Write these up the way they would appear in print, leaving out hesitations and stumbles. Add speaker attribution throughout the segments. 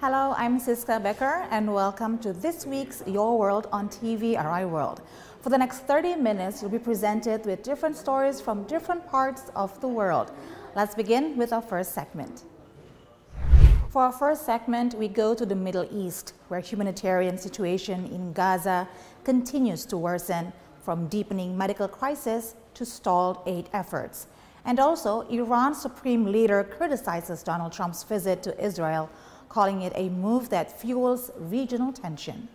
Speaker 1: Hello, I'm Siska Becker, and welcome to this week's Your World on TVRI World. For the next 30 minutes, you'll be presented with different stories from different parts of the world. Let's begin with our first segment. For our first segment, we go to the Middle East, where humanitarian situation in Gaza continues to worsen, from deepening medical crisis to stalled aid efforts. And also, Iran's supreme leader criticizes Donald Trump's visit to Israel, calling it a move that fuels regional tension.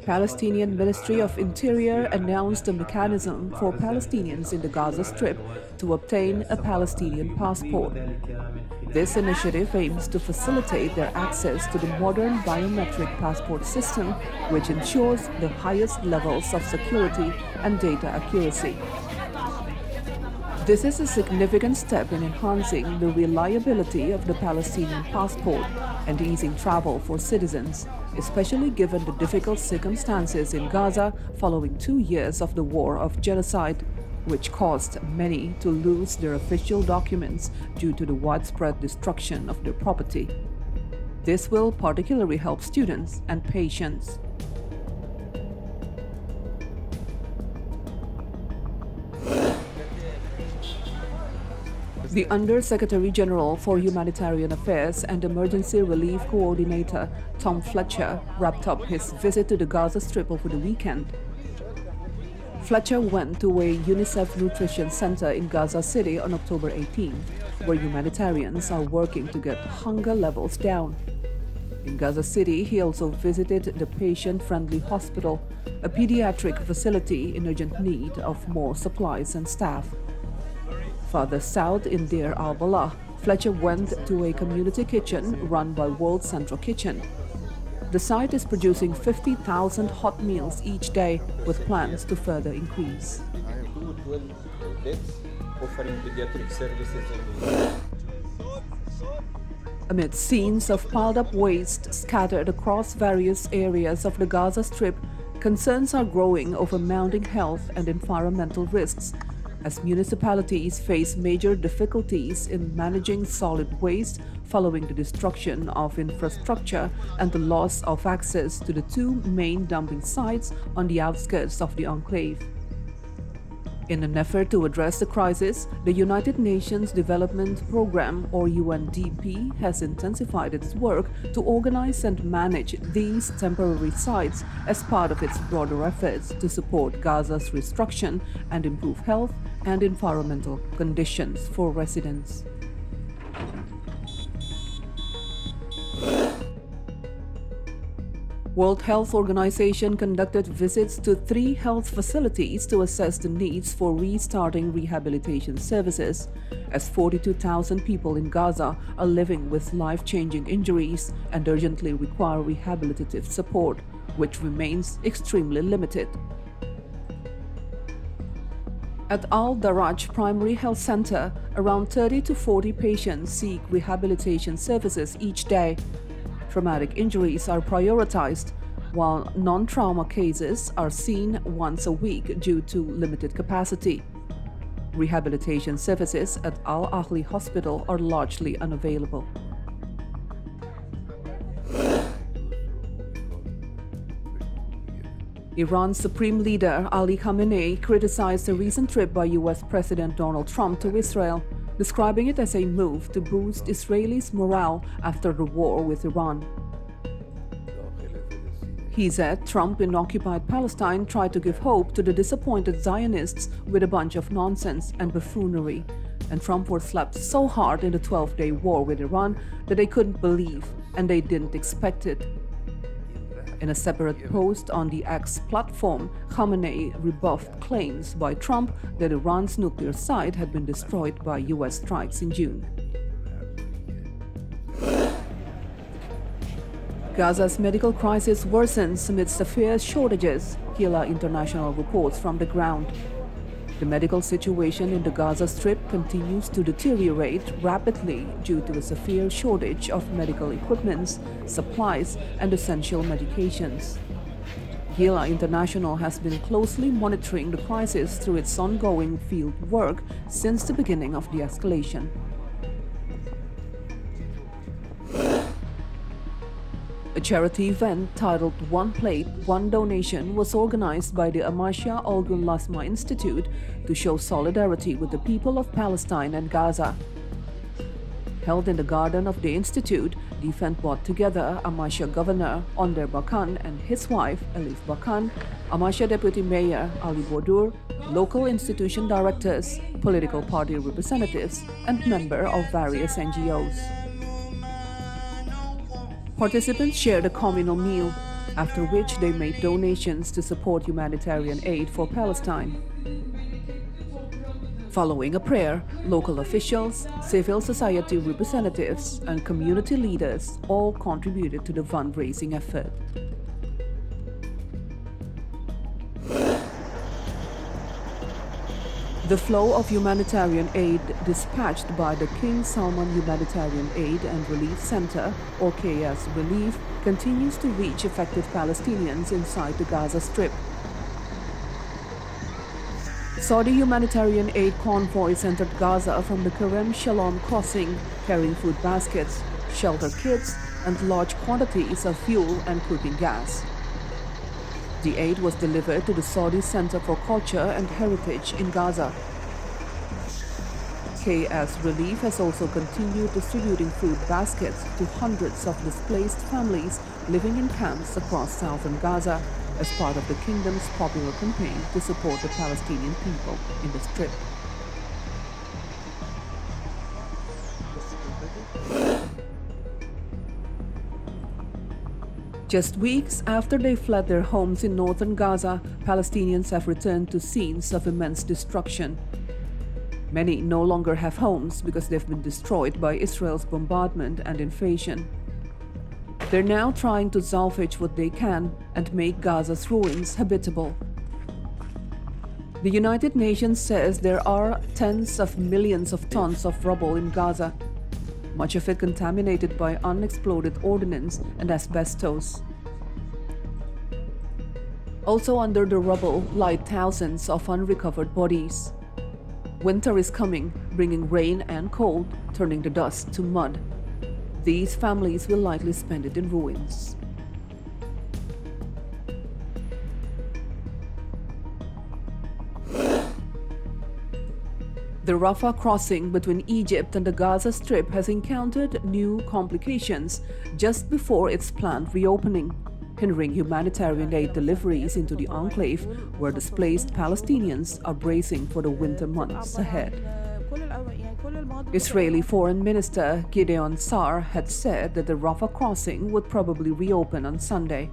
Speaker 2: Palestinian Ministry of Interior announced a mechanism for Palestinians in the Gaza Strip to obtain a Palestinian passport. This initiative aims to facilitate their access to the modern biometric passport system, which ensures the highest levels of security and data accuracy. This is a significant step in enhancing the reliability of the Palestinian passport and easing travel for citizens, especially given the difficult circumstances in Gaza following 2 years of the war of genocide, which caused many to lose their official documents due to the widespread destruction of their property. This will particularly help students and patients. The Under-Secretary General for Humanitarian Affairs and Emergency Relief Coordinator, Tom Fletcher, wrapped up his visit to the Gaza Strip over the weekend. Fletcher went to a UNICEF Nutrition Center in Gaza City on October 18, where humanitarians are working to get hunger levels down. In Gaza City, he also visited the patient-friendly hospital, a pediatric facility in urgent need of more supplies and staff. Further south in Deir al-Balah, Fletcher went to a community kitchen run by World Central Kitchen. The site is producing 50,000 hot meals each day, with plans to further increase.
Speaker 3: I have 12 beds offering pediatric services.
Speaker 2: Amid scenes of piled-up waste scattered across various areas of the Gaza Strip, concerns are growing over mounting health and environmental risks, as municipalities face major difficulties in managing solid waste following the destruction of infrastructure and the loss of access to the two main dumping sites on the outskirts of the enclave. In an effort to address the crisis, the United Nations Development Programme, or UNDP, has intensified its work to organize and manage these temporary sites as part of its broader efforts to support Gaza's reconstruction and improve health and environmental conditions for residents. World Health Organization conducted visits to 3 health facilities to assess the needs for restarting rehabilitation services, as 42,000 people in Gaza are living with life-changing injuries and urgently require rehabilitative support, which remains extremely limited. At Al-Daraj Primary Health Center, around 30 to 40 patients seek rehabilitation services each day. Traumatic injuries are prioritized, while non-trauma cases are seen once a week due to limited capacity. Rehabilitation services at Al-Ahli Hospital are largely unavailable. Iran's supreme leader Ali Khamenei criticized a recent trip by US President Donald Trump to Israel, describing it as a move to boost Israelis' morale after the war with Iran. He said Trump in occupied Palestine tried to give hope to the disappointed Zionists with a bunch of nonsense and buffoonery, and Trump was slapped so hard in the 12-day war with Iran that they couldn't believe and they didn't expect it. In a separate post on the X platform, Khamenei rebuffed claims by Trump that Iran's nuclear site had been destroyed by US strikes in June. Gaza's medical crisis worsens amidst severe shortages, Kila International reports from the ground. The medical situation in the Gaza Strip continues to deteriorate rapidly due to a severe shortage of medical equipment, supplies, and essential medications. Gila International has been closely monitoring the crisis through its ongoing field work since the beginning of the escalation. A charity event titled One Plate, One Donation was organized by the Amasya Olgun Lasma Institute to show solidarity with the people of Palestine and Gaza. Held in the garden of the Institute, the event brought together Amasya Governor Onder Bakan and his wife Elif Bakan, Amasya Deputy Mayor Ali Bodur, local institution directors, political party representatives, and members of various NGOs. Participants shared a communal meal, after which they made donations to support humanitarian aid for Palestine. Following a prayer, local officials, civil society representatives, and community leaders all contributed to the fundraising effort. The flow of humanitarian aid dispatched by the King Salman Humanitarian Aid and Relief Center, or KS Relief, continues to reach affected Palestinians inside the Gaza Strip. Saudi humanitarian aid convoys entered Gaza from the Kerem Shalom crossing, carrying food baskets, shelter kits, and large quantities of fuel and cooking gas. The aid was delivered to the Saudi Center for Culture and Heritage in Gaza. KS Relief has also continued distributing food baskets to hundreds of displaced families living in camps across southern Gaza as part of the kingdom's popular campaign to support the Palestinian people in the Strip. Just weeks after they fled their homes in northern Gaza, Palestinians have returned to scenes of immense destruction. Many no longer have homes because they've been destroyed by Israel's bombardment and invasion. They're now trying to salvage what they can and make Gaza's ruins habitable. The United Nations says there are tens of millions of tons of rubble in Gaza, much of it contaminated by unexploded ordnance and asbestos. Also under the rubble lie thousands of unrecovered bodies. Winter is coming, bringing rain and cold, turning the dust to mud. These families will likely spend it in ruins. The Rafah crossing between Egypt and the Gaza Strip has encountered new complications just before its planned reopening, hindering humanitarian aid deliveries into the enclave where displaced Palestinians are bracing for the winter months ahead. Israeli Foreign Minister Gideon Sa'ar had said that the Rafah crossing would probably reopen on Sunday.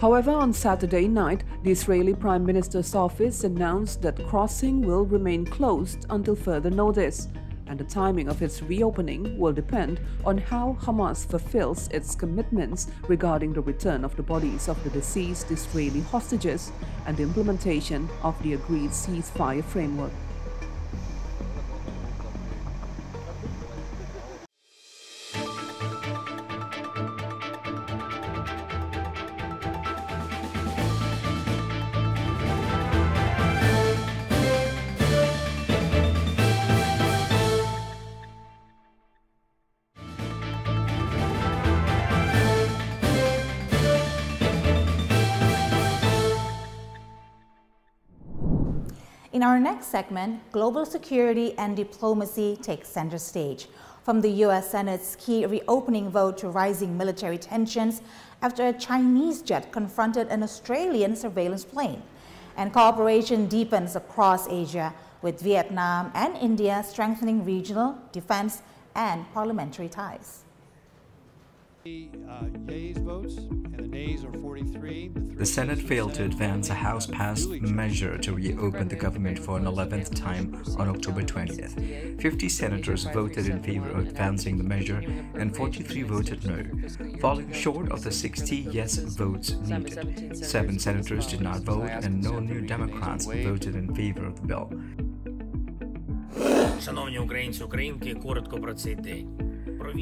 Speaker 2: However, on Saturday night, the Israeli Prime Minister's office announced that crossing will remain closed until further notice, and the timing of its reopening will depend on how Hamas fulfills its commitments regarding the return of the bodies of the deceased Israeli hostages and the implementation of the agreed ceasefire framework.
Speaker 1: In our next segment, global security and diplomacy takes center stage. From the U.S. Senate's key reopening vote to rising military tensions after a Chinese jet confronted an Australian surveillance plane. And cooperation deepens across Asia, with Vietnam and India strengthening regional, defense, and parliamentary ties.
Speaker 4: Yeas votes, and the nays are 43.
Speaker 5: The Senate failed to advance a House-passed measure to reopen the government for an 11th time on October 20th. 50 senators voted in favor of advancing the measure and 43 voted no, falling short of the 60 yes votes needed. 7 senators did not vote and no New Democrats voted in favor of the bill.
Speaker 6: Шановні українці, українки, коротко про цей день.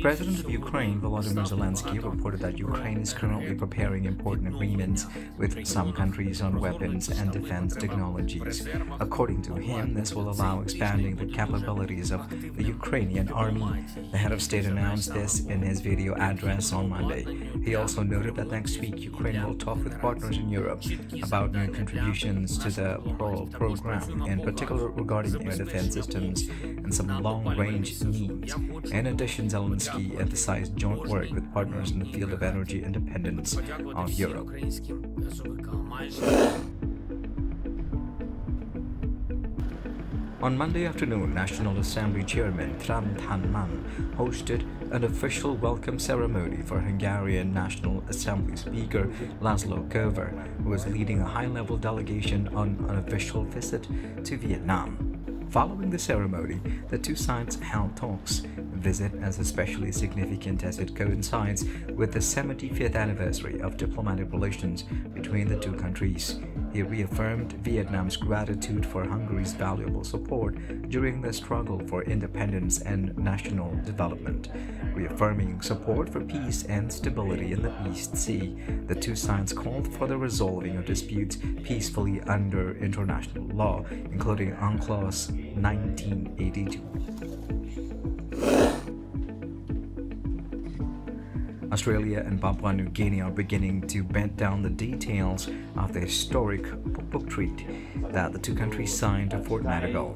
Speaker 5: President of Ukraine, Volodymyr Zelensky, reported that Ukraine is currently preparing important agreements with some countries on weapons and defense technologies. According to him, this will allow expanding the capabilities of the Ukrainian army. The head of state announced this in his video address on Monday. He also noted that next week Ukraine will talk with partners in Europe about new contributions to the Pearl program, in particular regarding air defense systems and some long-range needs. In addition, Zelensky emphasized joint work with partners in the field of energy independence of Europe. On Monday afternoon, National Assembly Chairman Tran Thanh Man hosted an official welcome ceremony for Hungarian National Assembly Speaker Laszlo Kövér, who was leading a high-level delegation on an official visit to Vietnam. Following the ceremony, the two sides held talks. The visit is especially significant as it coincides with the 75th anniversary of diplomatic relations between the two countries. He reaffirmed Vietnam's gratitude for Hungary's valuable support during the struggle for independence and national development. Reaffirming support for peace and stability in the East Sea, the two sides called for the resolving of disputes peacefully under international law, including UNCLOS 1982. Australia and Papua New Guinea are beginning to bed down the details of the historic book treaty that the two countries signed a fortnight ago.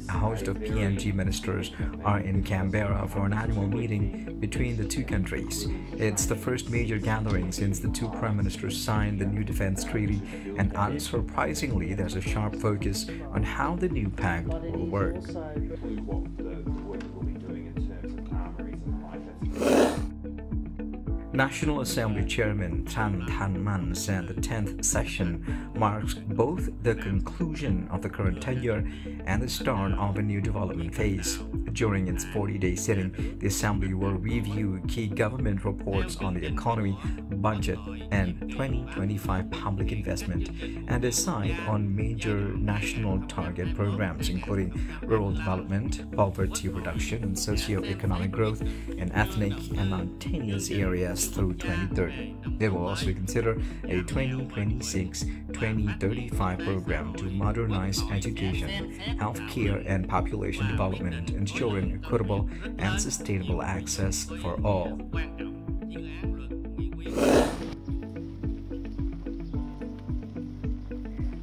Speaker 5: A host of PNG ministers are in Canberra for an annual meeting between the two countries. It's the first major gathering since the two prime ministers signed the new defense treaty, and unsurprisingly, there's a sharp focus on how the new pact will work. National Assembly Chairman Tran Thanh Man said the 10th session marks both the conclusion of the current tenure and the start of a new development phase. During its 40-day sitting, the Assembly will review key government reports on the economy, budget, and 2025 public investment, and decide on major national target programs, including rural development, poverty reduction, and socio-economic growth in ethnic and mountainous areas through 2030. They will also consider a 2026-2035 program to modernize education, healthcare, and population development, ensuring equitable and sustainable access for all.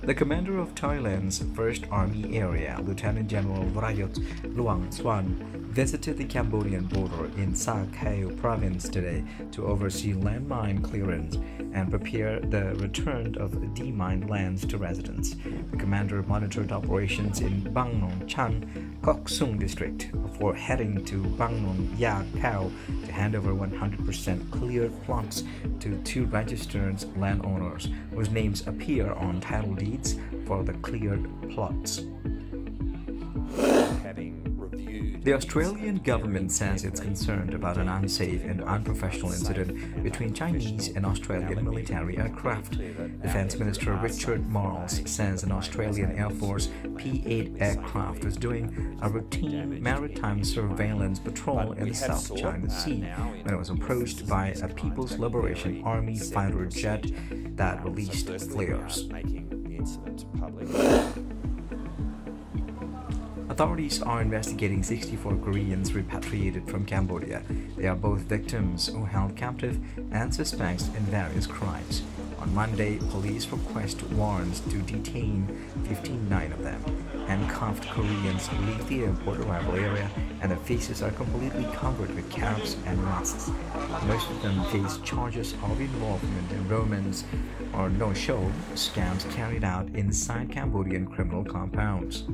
Speaker 5: The commander of Thailand's 1st Army Area, Lieutenant General Prayut Luang Swan, visited the Cambodian border in Sa Kaeo province today to oversee landmine clearance and prepare the return of demined lands to residents. The commander monitored operations in Bang Non Chan, Kok Sung district before heading to Bang Non Ya Kao to hand over 100% cleared plots to two registered landowners whose names appear on title deeds for the cleared plots. The Australian government says it's concerned about an unsafe and unprofessional incident between Chinese and Australian military aircraft. Defense Minister Richard Marles says an Australian Air Force P-8 aircraft was doing a routine maritime surveillance patrol in the South China Sea when it was approached by a People's Liberation Army fighter jet that released flares. Authorities are investigating 64 Koreans repatriated from Cambodia. They are both victims who held captive and suspects in various crimes. On Monday, police request warrants to detain 59 of them. Handcuffed Koreans leave the airport arrival area and their faces are completely covered with caps and masks. Most of them face charges of involvement in romance or no-show scams carried out inside Cambodian criminal compounds.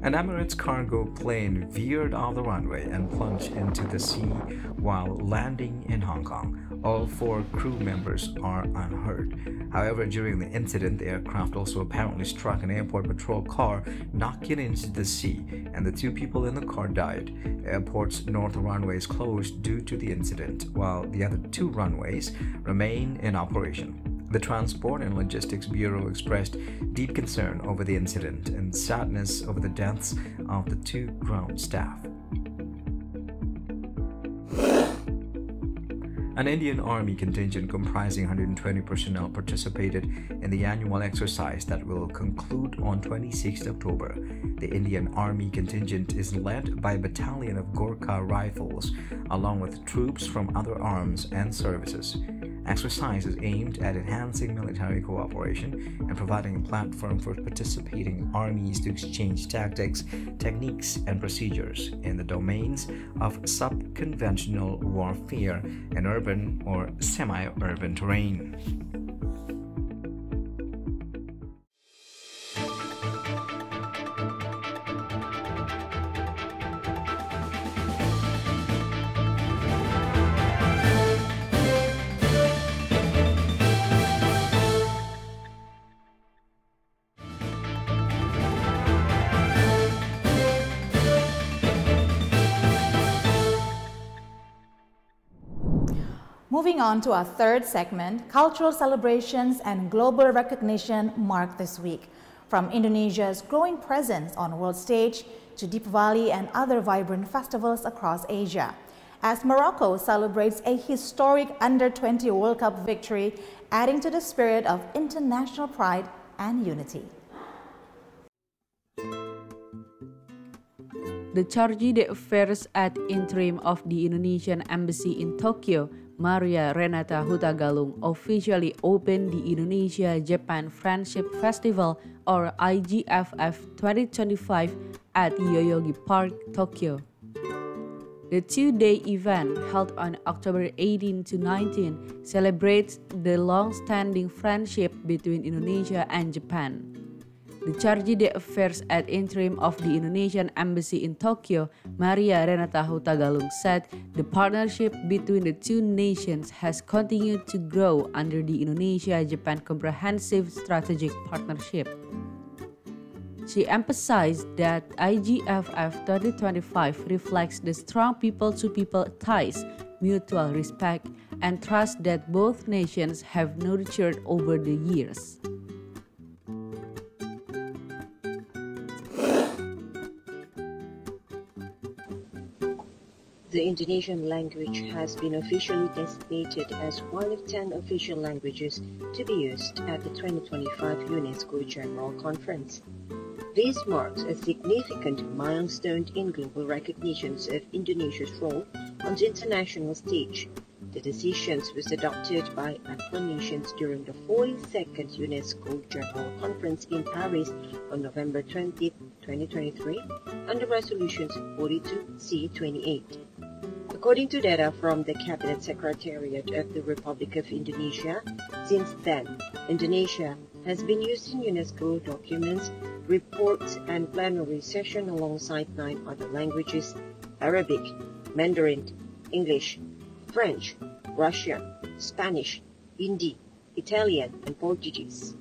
Speaker 5: An Emirates cargo plane veered off the runway and plunged into the sea while landing in Hong Kong. All 4 crew members are unhurt. However, during the incident, the aircraft also apparently struck an airport patrol car, knocking it into the sea, and the 2 people in the car died. The airport's north runway is closed due to the incident, while the other 2 runways remain in operation. The Transport and Logistics Bureau expressed deep concern over the incident and sadness over the deaths of the 2 ground staff. An Indian Army contingent comprising 120 personnel participated in the annual exercise that will conclude on 26 October. The Indian Army contingent is led by a battalion of Gorkha Rifles, along with troops from other arms and services. Exercise is aimed at enhancing military cooperation and providing a platform for participating armies to exchange tactics, techniques, and procedures in the domains of sub-conventional warfare and urban or semi-urban terrain.
Speaker 1: Moving on to our third segment, cultural celebrations and global recognition mark this week. From Indonesia's growing presence on world stage to Deepavali and other vibrant festivals across Asia. As Morocco celebrates a historic Under-20 World Cup victory, adding to the spirit of international pride and unity.
Speaker 6: The Charge d'Affaires ad interim of the Indonesian Embassy in Tokyo, Maria Renata Hutagalung, officially opened the Indonesia-Japan Friendship Festival, or IGFF 2025, at Yoyogi Park, Tokyo. The 2-day event, held on October 18 to 19, celebrates the long-standing friendship between Indonesia and Japan. The Charge d'Affaires ad interim of the Indonesian Embassy in Tokyo, Maria Renata Hutagalung, said the partnership between the two nations has continued to grow under the Indonesia-Japan Comprehensive Strategic Partnership. She emphasized that IGFF 2025 reflects the strong people-to-people ties, mutual respect, and trust that both nations have nurtured over the years.
Speaker 7: The Indonesian language has been officially designated as one of 10 official languages to be used at the 2025 UNESCO General Conference. This marks a significant milestone in global recognitions of Indonesia's role on the international stage. The decision was adopted by acclamations during the 42nd UNESCO General Conference in Paris on November 20, 2023, under Resolutions 42C28. According to data from the Cabinet Secretariat of the Republic of Indonesia, since then, Indonesia has been used in UNESCO documents, reports, and plenary sessions alongside 9 other languages: Arabic, Mandarin, English, French, Russian, Spanish, Hindi, Italian, and Portuguese.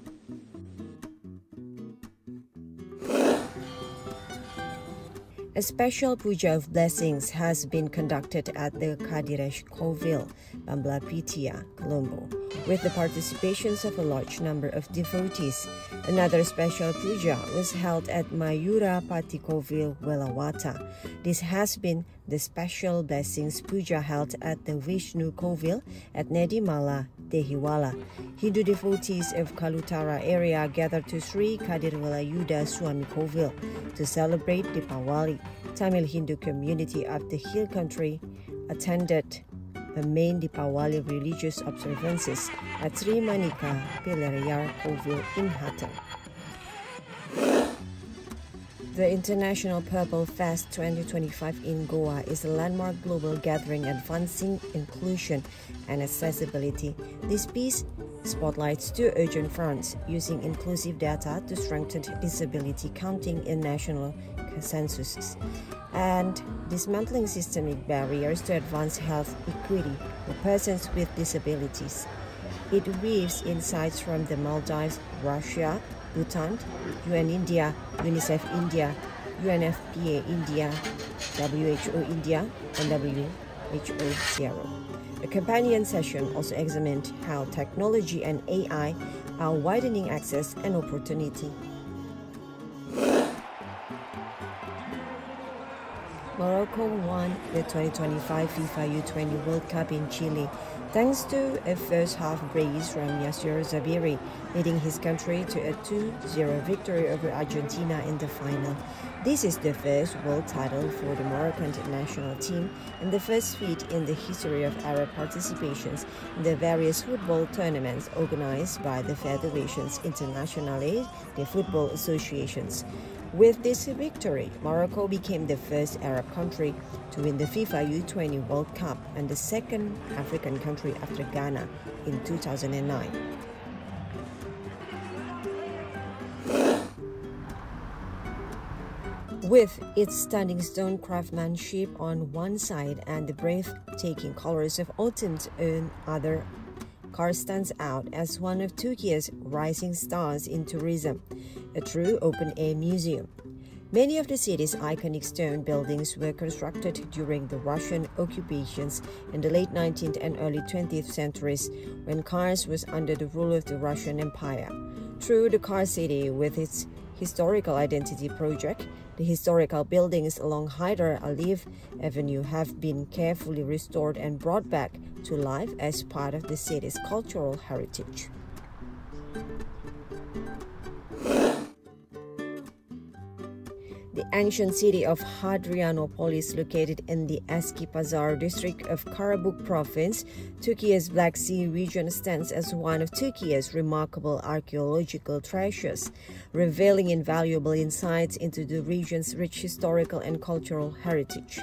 Speaker 7: A special puja of blessings has been conducted at the Kadiresh Kovil, Bamblapitiya, Colombo, with the participations of a large number of devotees. Another special puja was held at Mayura Pati Kovil, Welawata. This has been the special blessings puja held at the Vishnu Kovil at Nedimala, Dehiwala. Hindu devotees of Kalutara area gathered to Sri Kadirwalayuda Swami Kovil to celebrate Deepawali. Tamil Hindu community of the hill country attended the main Deepawali religious observances at Sri Manika Pilarayar Kovil in Hatton. The International Purple Fest 2025 in Goa is a landmark global gathering advancing inclusion and accessibility. This piece spotlights 2 urgent fronts, using inclusive data to strengthen disability counting in national consensus and dismantling systemic barriers to advance health equity for persons with disabilities. It weaves insights from the Maldives, Russia, Bhutan, UN India, UNICEF India, UNFPA India, WHO India, and WHO Zero.
Speaker 8: A companion session also examined how technology and AI are widening access and opportunity. Morocco won the 2025 FIFA U20 World Cup in Chile, thanks to a first-half brace from Yasser Zabiri, leading his country to a 2-0 victory over Argentina in the final. This is the first world title for the Moroccan national team and the first feat in the history of Arab participations in the various football tournaments organized by the Federations Internationales de Football Associations. With this victory, Morocco became the first Arab country to win the FIFA U20 World Cup and the second African country after Ghana in 2009. With its stunning stone craftsmanship on one side and the breathtaking colors of autumn's own other, Kars stands out as one of Turkey's rising stars in tourism, a true open-air museum. Many of the city's iconic stone buildings were constructed during the Russian occupations in the late 19th and early 20th centuries, when Kars was under the rule of the Russian Empire. Through the Kars city, with its historical identity project, the historical buildings along Hyder Aliyev Avenue have been carefully restored and brought back to life as part of the city's cultural heritage. The ancient city of Hadrianopolis, located in the Eskipazar district of Karabuk province, Turkey's Black Sea region, stands as one of Turkey's remarkable archaeological treasures, revealing invaluable insights into the region's rich historical and cultural heritage.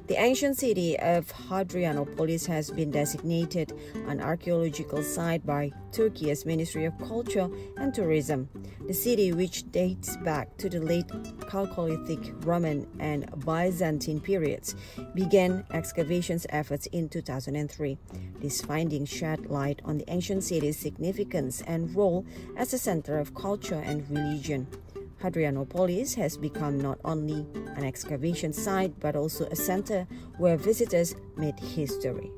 Speaker 8: The ancient city of Hadrianopolis has been designated an archaeological site by Turkey's Ministry of Culture and Tourism. The city, which dates back to the late Chalcolithic, Roman, and Byzantine periods, began excavations efforts in 2003. These findings shed light on the ancient city's significance and role as a center of culture and religion. Hadrianopolis has become not only an excavation site but also a center where visitors made history.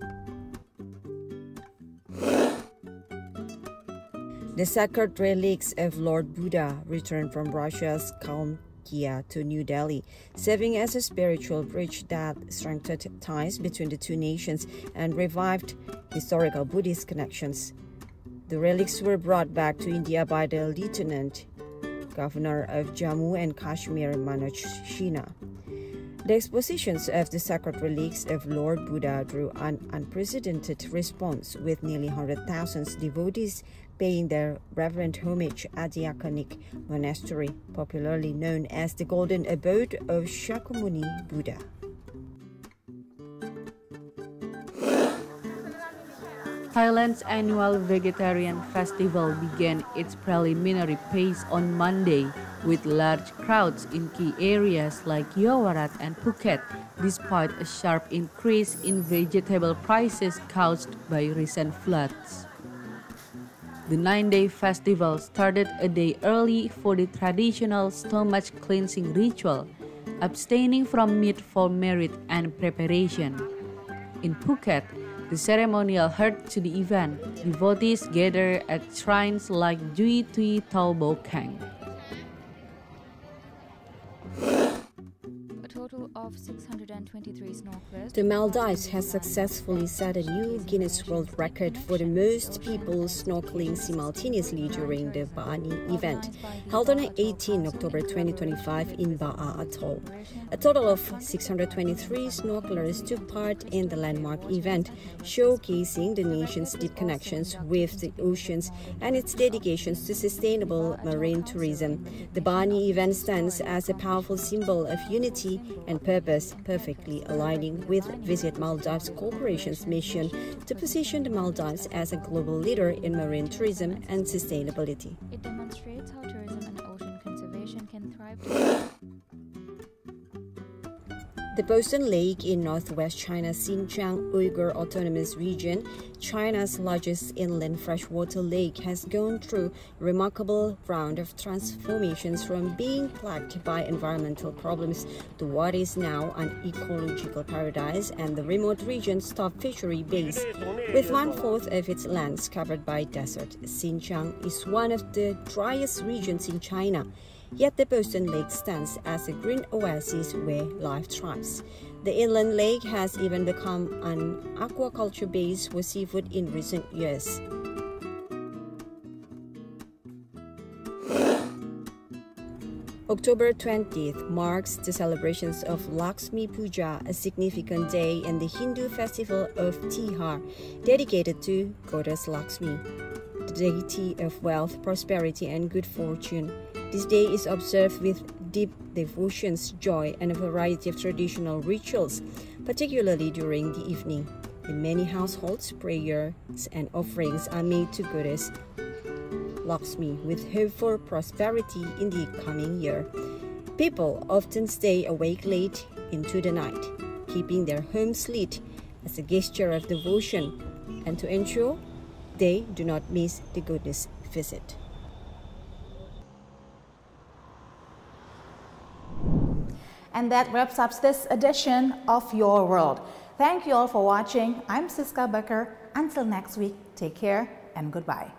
Speaker 8: The sacred relics of Lord Buddha returned from Russia's Kalmykia to New Delhi, serving as a spiritual bridge that strengthened ties between the two nations and revived historical Buddhist connections. The relics were brought back to India by the Lieutenant Governor of Jammu and Kashmir, Manoj Sinha. The expositions of the sacred relics of Lord Buddha drew an unprecedented response, with nearly 100,000 devotees paying their reverent homage at the iconic monastery, popularly known as the Golden Abode of Shakyamuni Buddha.
Speaker 6: Thailand's annual Vegetarian Festival began its preliminary phase on Monday, with large crowds in key areas like Yaowarat and Phuket, despite a sharp increase in vegetable prices caused by recent floods. The 9-day festival started a day early for the traditional stomach cleansing ritual, abstaining from meat for merit and preparation. In Phuket, the ceremonial head to the event, devotees gather at shrines like Dui Tui Tau Bo Keng.
Speaker 9: A total of 623 snorkelers.
Speaker 8: The Maldives has successfully set a new Guinness World Record for the most people snorkeling simultaneously during the Bani event, held on 18 October 2025 in Ba'a Atoll. A total of 623 snorkelers took part in the landmark event, showcasing the nation's deep connections with the oceans and its dedications to sustainable marine tourism. The Bani event stands as a powerful symbol of unity and purpose, perfectly aligning with Visit Maldives Corporation's mission to position the Maldives as a global leader in marine tourism and sustainability.
Speaker 9: It demonstrates how tourism and ocean conservation can thrive together.
Speaker 8: The Boson Lake in northwest China's Xinjiang Uyghur Autonomous Region, China's largest inland freshwater lake, has gone through a remarkable round of transformations from being plagued by environmental problems to what is now an ecological paradise and the remote region's top fishery base. With 1/4 of its lands covered by desert, Xinjiang is one of the driest regions in China. Yet the Boson Lake stands as a green oasis where life thrives. The inland lake has even become an aquaculture base for seafood in recent years. October 20th marks the celebrations of Lakshmi Puja, a significant day in the Hindu festival of Tihar, dedicated to Goddess Lakshmi, the deity of wealth, prosperity, and good fortune. This day is observed with deep devotions, joy, and a variety of traditional rituals, particularly during the evening. In many households, prayers and offerings are made to Goddess Lakshmi with hope for prosperity in the coming year. People often stay awake late into the night, keeping their homes lit as a gesture of devotion and to ensure they do not miss the goddess' visit.
Speaker 1: And that wraps up this edition of Your World. Thank you all for watching. I'm Siska Becker. Until next week, take care and goodbye.